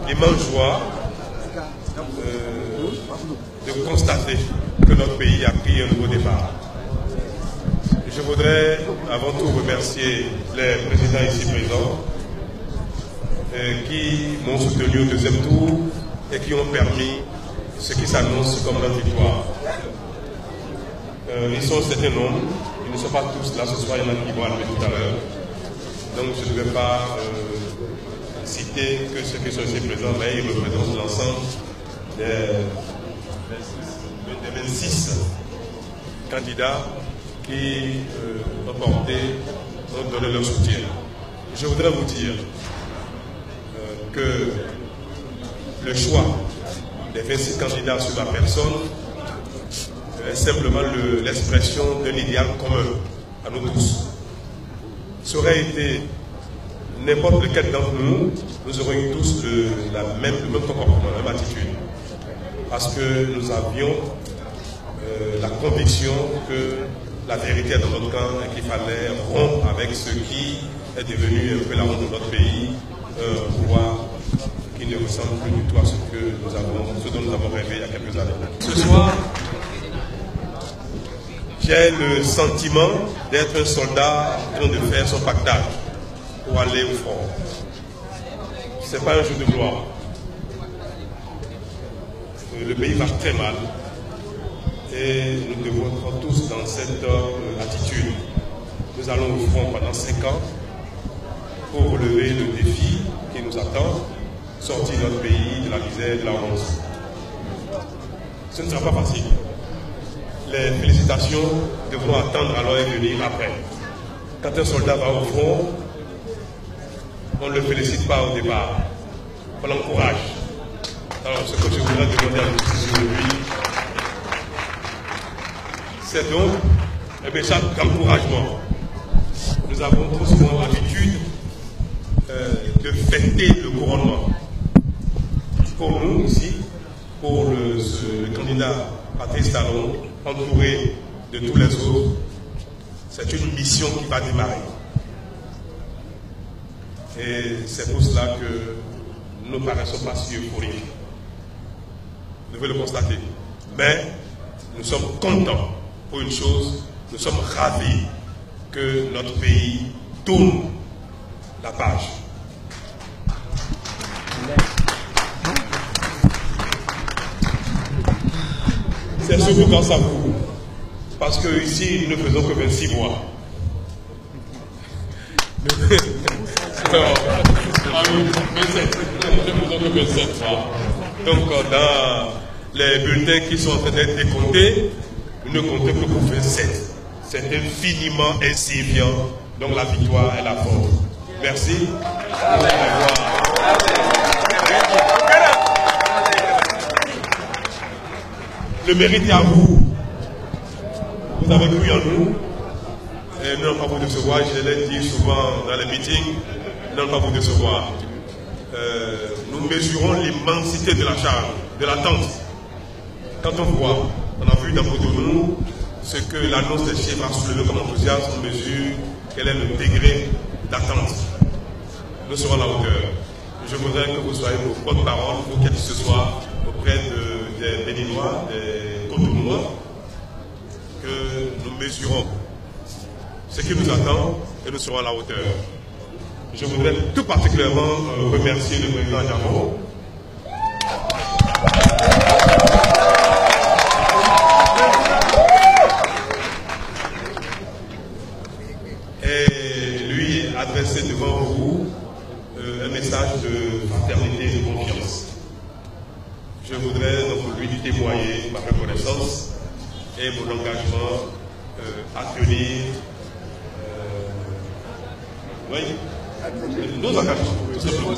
l'immense joie de constater que notre pays a pris un nouveau départ. Je voudrais avant tout remercier les présidents ici présents qui m'ont soutenu au deuxième tour et qui ont permis ce qui s'annonce comme notre victoire. Ils sont un certain nombre, ils ne sont pas tous là ce soir, il y en a qui vont arriver tout à l'heure. Donc je ne vais pas citer que ceux qui sont ici présents, mais ils représentent l'ensemble des 26 candidats qui ont donné leur soutien. Je voudrais vous dire que le choix des 26 candidats sur ma personne est simplement l'expression d'un idéal commun à nous tous. Ça aurait été n'importe lequel d'entre nous, nous aurions eu tous le même comportement, la même attitude. Parce que nous avions la conviction que la vérité est dans notre camp et qu'il fallait rompre avec ce qui est devenu un peu la honte de notre pays, un pouvoir qui ne ressemble plus du tout à ce dont nous avons rêvé il y a quelques années. Ce soir, j'ai le sentiment d'être un soldat en train de faire son pactage pour aller au front. Ce n'est pas un jeu de gloire. Le pays va très mal et nous devons être tous dans cette attitude. Nous allons au front pendant 5 ans pour relever le défi qui nous attend, sortir notre pays de la misère et de la honte. Ce ne sera pas facile. Les félicitations devront attendre alors et venir après. Quand un soldat va au front, on ne le félicite pas au départ, on l'encourage. Alors ce que je voudrais demander à nous aujourd'hui, c'est donc chaque encouragement. Nous avons trop souvent l'habitude de fêter le couronnement. Pour nous ici, pour le candidat Patrice Talon, entouré de tous les autres, c'est une mission qui va démarrer. Et c'est pour cela que nous ne paraissons pas si euphoriques. Vous devez le constater. Mais nous sommes contents pour une chose, nous sommes ravis que notre pays tourne la page. C'est surtout grâce à vous. Parce que ici, nous ne faisons que 26 mois. Donc, dans les bulletins qui sont en train d'être décomptés, nous ne comptons que pour 27. C'est infiniment insignifiant. Donc, la victoire est la vôtre. Merci. Au revoir. Le mérite est à vous. Vous avez cru en nous. Et nous n'allons pas vous décevoir. Je l'ai dit souvent dans les meetings. Nous n'allons pas vous décevoir. Nous mesurons l'immensité de la charge, de l'attente. Quand on voit, on a vu dans Cotonou ce que l'annonce des chiffres a soulevé comme enthousiasme, on mesure quel est le degré d'attente. Nous serons à la hauteur. Je voudrais que vous soyez nos porte-parole pour qu'elle ce soit auprès des Béninois, des Cotonouois, que nous mesurons ce qui nous attend et nous serons à la hauteur. Je voudrais tout particulièrement remercier le président Diamant. Et lui adresser devant vous un message de fraternité et de confiance. Je voudrais donc lui témoigner ma reconnaissance et mon engagement à tenir nos engagements, tout simplement.